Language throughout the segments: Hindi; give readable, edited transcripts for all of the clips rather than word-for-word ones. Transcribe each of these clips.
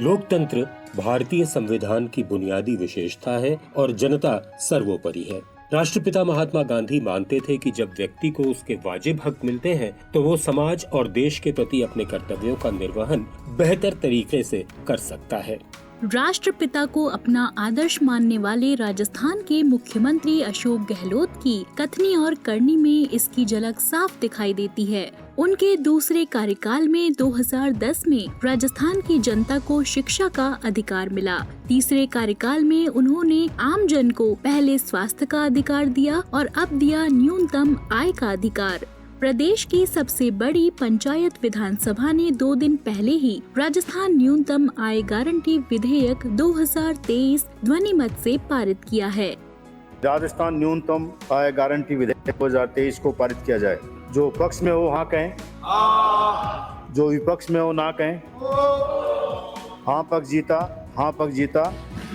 लोकतंत्र भारतीय संविधान की बुनियादी विशेषता है और जनता सर्वोपरि है। राष्ट्रपिता महात्मा गांधी मानते थे कि जब व्यक्ति को उसके वाजिब हक मिलते हैं तो वो समाज और देश के प्रति अपने कर्तव्यों का निर्वहन बेहतर तरीके से कर सकता है। राष्ट्रपिता को अपना आदर्श मानने वाले राजस्थान के मुख्यमंत्री अशोक गहलोत की कथनी और करनी में इसकी झलक साफ दिखाई देती है। उनके दूसरे कार्यकाल में 2010 में राजस्थान की जनता को शिक्षा का अधिकार मिला। तीसरे कार्यकाल में उन्होंने आम जन को पहले स्वास्थ्य का अधिकार दिया और अब दिया न्यूनतम आय का अधिकार। प्रदेश की सबसे बड़ी पंचायत विधानसभा ने 2 दिन पहले ही राजस्थान न्यूनतम आय गारंटी विधेयक 2023 ध्वनिमत से पारित किया है। राजस्थान न्यूनतम आय गारंटी विधेयक 2023 को पारित किया जाए। जो पक्ष में हो हाँ कहें, जो विपक्ष में हो ना कहें। हाँ पक्ष जीता, हाँ पक्ष जीता।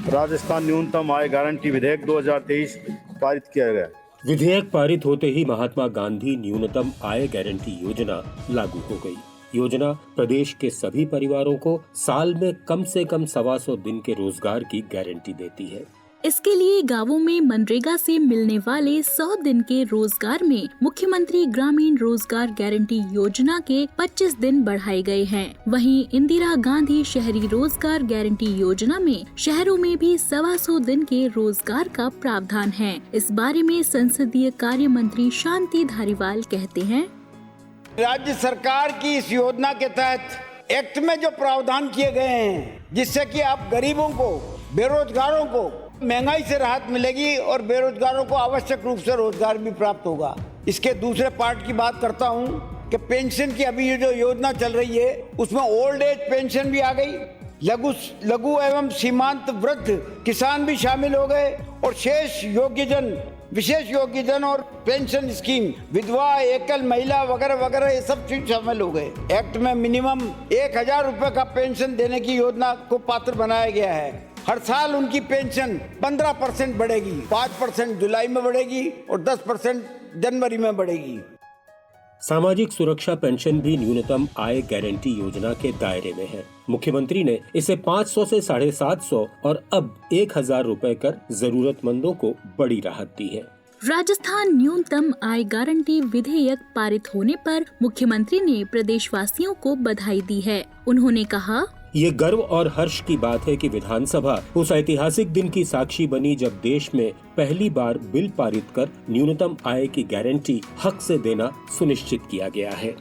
राजस्थान न्यूनतम आय गारंटी विधेयक 2023 पारित किया गया। विधेयक पारित होते ही महात्मा गांधी न्यूनतम आय गारंटी योजना लागू हो गई। योजना प्रदेश के सभी परिवारों को साल में कम से कम 125 दिन के रोजगार की गारंटी देती है। इसके लिए गांवों में मनरेगा से मिलने वाले 100 दिन के रोजगार में मुख्यमंत्री ग्रामीण रोजगार गारंटी योजना के 25 दिन बढ़ाए गए हैं। वहीं इंदिरा गांधी शहरी रोजगार गारंटी योजना में शहरों में भी 125 दिन के रोजगार का प्रावधान है। इस बारे में संसदीय कार्य मंत्री शांति धारीवाल कहते हैं, राज्य सरकार की इस योजना के तहत एक्ट में जो प्रावधान किए गए हैं, जिससे कि आप गरीबों को, बेरोजगारों को महंगाई से राहत मिलेगी और बेरोजगारों को आवश्यक रूप से रोजगार भी प्राप्त होगा। इसके दूसरे पार्ट की बात करता हूं कि पेंशन की अभी ये जो योजना चल रही है उसमें ओल्ड एज पेंशन भी आ गई, लघु एवं सीमांत वृद्ध किसान भी शामिल हो गए और शेष योग्यजन, विशेष योग्यजन और पेंशन स्कीम, विधवा, एकल महिला वगैरह वगैरह ये सब चीज शामिल हो गए। एक्ट में मिनिमम 1000 रुपए का पेंशन देने की योजना को पात्र बनाया गया है। हर साल उनकी पेंशन 15% बढ़ेगी, 5% जुलाई में बढ़ेगी और 10% जनवरी में बढ़ेगी। सामाजिक सुरक्षा पेंशन भी न्यूनतम आय गारंटी योजना के दायरे में है। मुख्यमंत्री ने इसे 500 से 750 और अब 1000 रुपए कर जरूरतमंदों को बड़ी राहत दी है। राजस्थान न्यूनतम आय गारंटी विधेयक पारित होने पर मुख्यमंत्री ने प्रदेशवासियों को बधाई दी है। उन्होंने कहा, ये गर्व और हर्ष की बात है कि विधानसभा उस ऐतिहासिक दिन की साक्षी बनी जब देश में पहली बार बिल पारित कर न्यूनतम आय की गारंटी हक से देना सुनिश्चित किया गया है।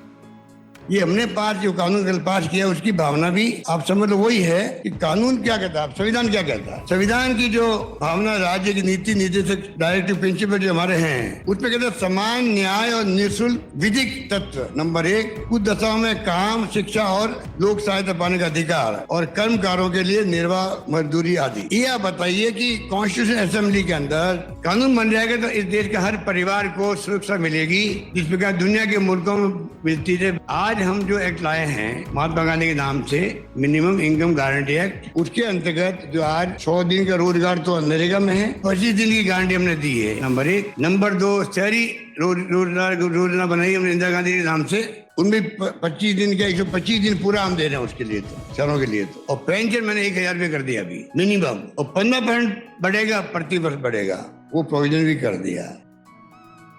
ये हमने जो कानून कल पास किया उसकी भावना भी आप समझ लो वही है कि कानून क्या कहता है, संविधान क्या कहता है। संविधान की जो भावना राज्य की नीति निर्देशक डायरेक्टिव प्रिंसिपल जो हमारे हैं उसमें कहते हैं समान न्याय और निःशुल्क विधिक तत्व नंबर 1, कुछ दशाओं में काम, शिक्षा और लोक सहायता पाने का अधिकार और कर्मकारों के लिए निर्वाह मजदूरी आदि। ये आप बताइए कि कॉन्स्टिट्यूशन असेंबली के अंदर कानून बन जाएगा तो इस देश के हर परिवार को सुरक्षा मिलेगी, जिस प्रकार दुनिया के मुल्कों में मिलती है। आज हम जो एक्ट लाए हैं महात्मा गांधी के नाम से मिनिमम इनकम गारंटी एक्ट, उसके अंतर्गत जो आज 100 दिन का रोजगार तो नरेगा में है, 25 दिन की गारंटी हमने दी है, नंबर 1। नंबर 2, शहरी रोजगार योजना बनाई हमने इंदिरा गांधी के नाम से, उनमें 25 दिन का 125 दिन पूरा हम दे रहे हैं उसके लिए तो, शहरों के लिए तो। और पेंशन मैंने 1000 रुपये कर दिया अभी मिनिमम, और 15% बढ़ेगा, प्रति वर्ष बढ़ेगा, वो प्रोविजन भी कर दिया।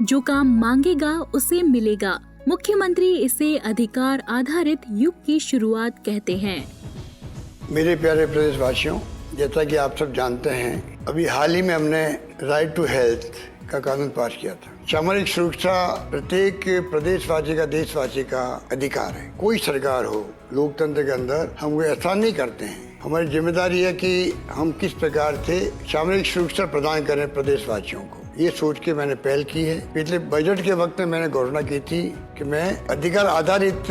जो काम मांगेगा उसे मिलेगा। मुख्यमंत्री इसे अधिकार आधारित युग की शुरुआत कहते हैं। मेरे प्यारे प्रदेशवासियों, जैसा कि आप सब जानते हैं, अभी हाल ही में हमने राइट टू हेल्थ का कानून पास किया था। सामाजिक सुरक्षा प्रत्येक प्रदेशवासी का, देशवासी का अधिकार है। कोई सरकार हो, लोकतंत्र के अंदर हम कोई एहसान नहीं करते हैं। हमारी जिम्मेदारी है कि हम किस प्रकार से सामाजिक सुरक्षा प्रदान करें प्रदेशवासियों को। ये सोच के मैंने पहल की है। पिछले बजट के वक्त में मैंने घोषणा की थी कि मैं अधिकार आधारित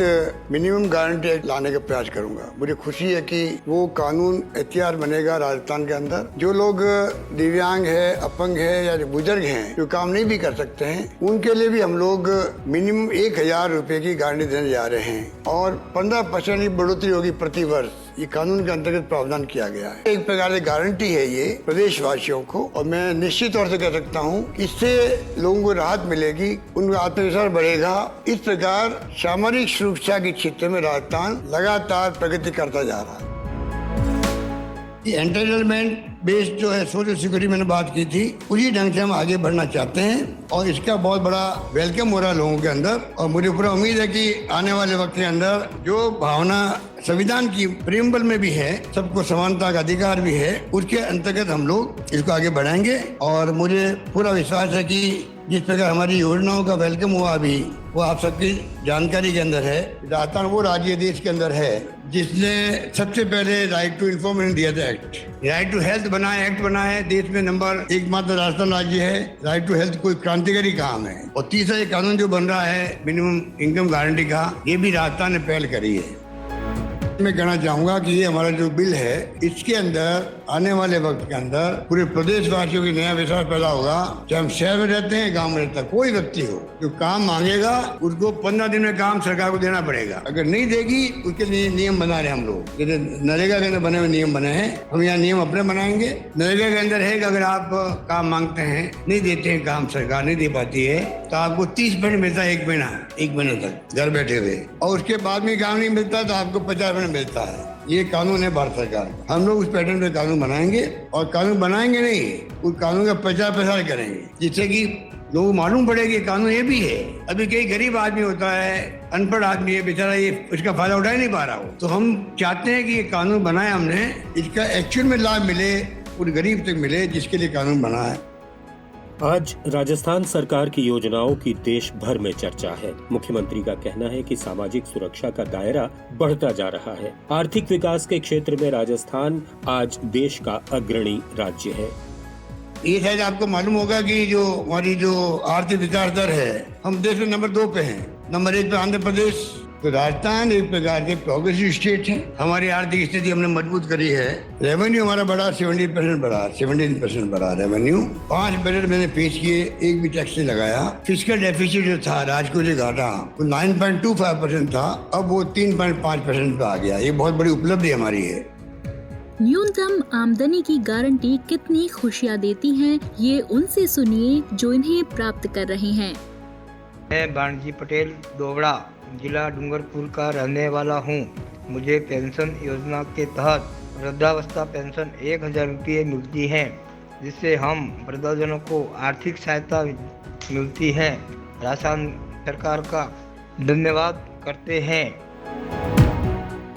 मिनिमम गारंटी एक्ट लाने का प्रयास करूंगा। मुझे खुशी है कि वो कानून एहतियार बनेगा राजस्थान के अंदर। जो लोग दिव्यांग है, अपंग है या बुजुर्ग हैं, जो काम नहीं भी कर सकते हैं, उनके लिए भी हम लोग मिनिमम 1000 रुपए की गारंटी देने जा रहे हैं और 15% की बढ़ोतरी होगी प्रति वर्ष। ये कानून के अंतर्गत प्रावधान किया गया है। एक प्रकार से गारंटी है ये प्रदेशवासियों को, और मैं निश्चित तौर से कह सकता हूँ इससे लोगों को राहत मिलेगी, उनका आत्मविश्वास बढ़ेगा। इस प्रकार सामाजिक सुरक्षा के क्षेत्र में राजस्थान लगातार प्रगति करता जा रहा है। कि एंटाइटलमेंट बेस्ड जो है सोशल सिक्योरिटी मैंने बात की थी, उसी ढंग से हम आगे बढ़ना चाहते हैं और इसका बहुत बड़ा वेलकम हो रहा है लोगों के अंदर। और मुझे पूरा उम्मीद है कि आने वाले वक्त के अंदर जो भावना संविधान की प्रीएम्बल में भी है, सबको समानता का अधिकार भी है, उसके अंतर्गत हम लोग इसको आगे बढ़ाएंगे। और मुझे पूरा विश्वास है कि जिस प्रकार हमारी योजनाओं का वेलकम हुआ अभी, वो आप सबकी जानकारी के अंदर है। राजस्थान वो राज्य देश के अंदर है जिसने सबसे पहले राइट टू इन्फॉर्मेशन दिया था एक्ट, राइट टू हेल्थ बना है, एक्ट बना है, देश में नंबर एकमात्र राजस्थान राज्य है। राइट टू हेल्थ कोई क्रांतिकारी काम है। और तीसरा ये कानून जो बन रहा है मिनिमम इनकम गारंटी का, ये भी राजस्थान ने पहल करी है। मैं कहना चाहूंगा कि ये हमारा जो बिल है, इसके अंदर आने वाले वक्त के अंदर पूरे प्रदेश वासियों की नया विश्वास पैदा होगा। चाहे हम शहर में रहते हैं, गांव में रहता है, कोई व्यक्ति हो जो काम मांगेगा उसको 15 दिन में काम सरकार को देना पड़ेगा। अगर नहीं देगी उसके लिए नियम बना रहे हम लोग। जैसे नरेगा के अंदर बने हुए नियम बने हैं, हम यहाँ नियम अपने बनाएंगे। नरेगा के अंदर है कि अगर आप काम मांगते हैं, नहीं देते हैं, काम सरकार नहीं दे पाती है, तो आपको 30% मिलता है एक महीने तक घर बैठे हुए। और उसके बाद में काम नहीं मिलता तो आपको 50% मिलता है। ये कानून है भारत सरकार का। हम लोग उस पैटर्न पे कानून बनाएंगे और कानून बनाएंगे नहीं, उस कानून का प्रचार प्रसार करेंगे, जिससे कि लोगों को मालूम पड़ेगा कि कानून ये भी है। अभी कई गरीब आदमी होता है, अनपढ़ आदमी है बेचारा, ये उसका फायदा उठा ही नहीं पा रहा हो। तो हम चाहते हैं कि ये कानून बनाए हमने, इसका एक्चुअल में लाभ मिले, उस गरीब तक मिले जिसके लिए कानून बना है। आज राजस्थान सरकार की योजनाओं की देश भर में चर्चा है। मुख्यमंत्री का कहना है कि सामाजिक सुरक्षा का दायरा बढ़ता जा रहा है। आर्थिक विकास के क्षेत्र में राजस्थान आज देश का अग्रणी राज्य है। ये शायद आपको मालूम होगा कि जो हमारी जो आर्थिक विकास दर है, हम देश में नंबर 2 पे हैं। नंबर 1 पे आंध्र प्रदेश, तो राजस्थान एक प्रकार के प्रोग्रेसिव स्टेट है। हमारी आर्थिक स्थिति हमने मजबूत करी है। रेवेन्यू हमारा बढ़ा 70% बढ़ा, 17% बढ़ा रेवेन्यू। 5 बजट मैंने पेश किए, एक भी टैक्स नहीं लगाया। फिस्कल डेफिसिट जो था राजकोषीय घाटा, वो 9.25% था, अब वो 3.5% पे आ गया। ये बहुत बड़ी उपलब्धि हमारी है। न्यूनतम आमदनी की गारंटी कितनी खुशियाँ देती है, ये उनसे सुनिए जो इन्हें प्राप्त कर रहे हैं। मैं बाणजी पटेल दोवड़ा, जिला डूंगरपुर का रहने वाला हूँ। मुझे पेंशन योजना के तहत वृद्धावस्था पेंशन 1000 रुपये मिलती है, जिससे हम वृद्धजनों को आर्थिक सहायता मिलती है। राजस्थान सरकार का धन्यवाद करते हैं।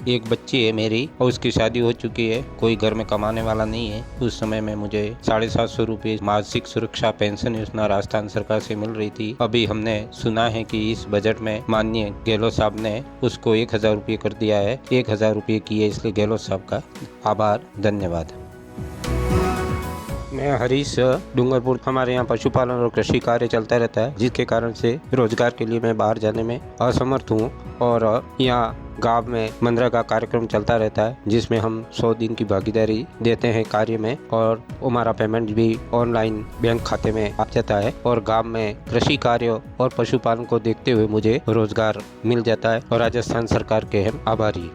एक बच्ची है मेरी और उसकी शादी हो चुकी है। कोई घर में कमाने वाला नहीं है। उस समय में मुझे 750 रुपये मासिक सुरक्षा पेंशन योजना राजस्थान सरकार से मिल रही थी। अभी हमने सुना है कि इस बजट में माननीय गहलोत साहब ने उसको 1000 रुपये कर दिया है। 1000 रुपये किए, इसलिए गहलोत साहब का आभार, धन्यवाद। मैं हरीश, डूंगरपुर। हमारे यहाँ पशुपालन और कृषि कार्य चलता रहता है, जिसके कारण से रोजगार के लिए मैं बाहर जाने में असमर्थ हूँ। और यहाँ गांव में मनरेगा कार्यक्रम चलता रहता है, जिसमें हम 100 दिन की भागीदारी देते हैं कार्य में, और हमारा पेमेंट भी ऑनलाइन बैंक खाते में आ जाता है। और गांव में कृषि कार्य और पशुपालन को देखते हुए मुझे रोजगार मिल जाता है, और राजस्थान सरकार के हम आभारी।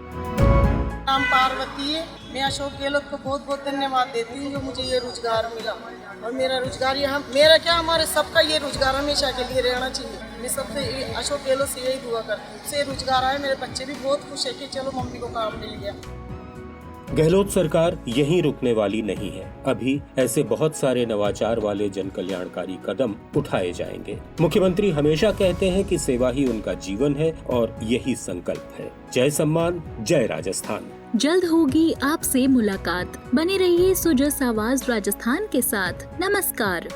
नाम पार्वती है। मैं अशोक गहलोत को बहुत बहुत धन्यवाद देती हूँ जो मुझे ये रोजगार मिला। और मेरा रोजगार यहाँ, मेरा क्या, हमारे सबका ये रोजगार हमेशा के लिए रहना चाहिए। मैं सबसे अशोक गहलोत से यही दुआ करती हूँ, से रोजगार आए। मेरे बच्चे भी बहुत खुश है कि चलो मम्मी को काम मिल गया। गहलोत सरकार यहीं रुकने वाली नहीं है। अभी ऐसे बहुत सारे नवाचार वाले जन कल्याणकारी कदम उठाए जाएंगे। मुख्यमंत्री हमेशा कहते हैं कि सेवा ही उनका जीवन है, और यही संकल्प है। जय सम्मान, जय राजस्थान। जल्द होगी आपसे मुलाकात। बने रहिए सुजस आवाज राजस्थान के साथ। नमस्कार।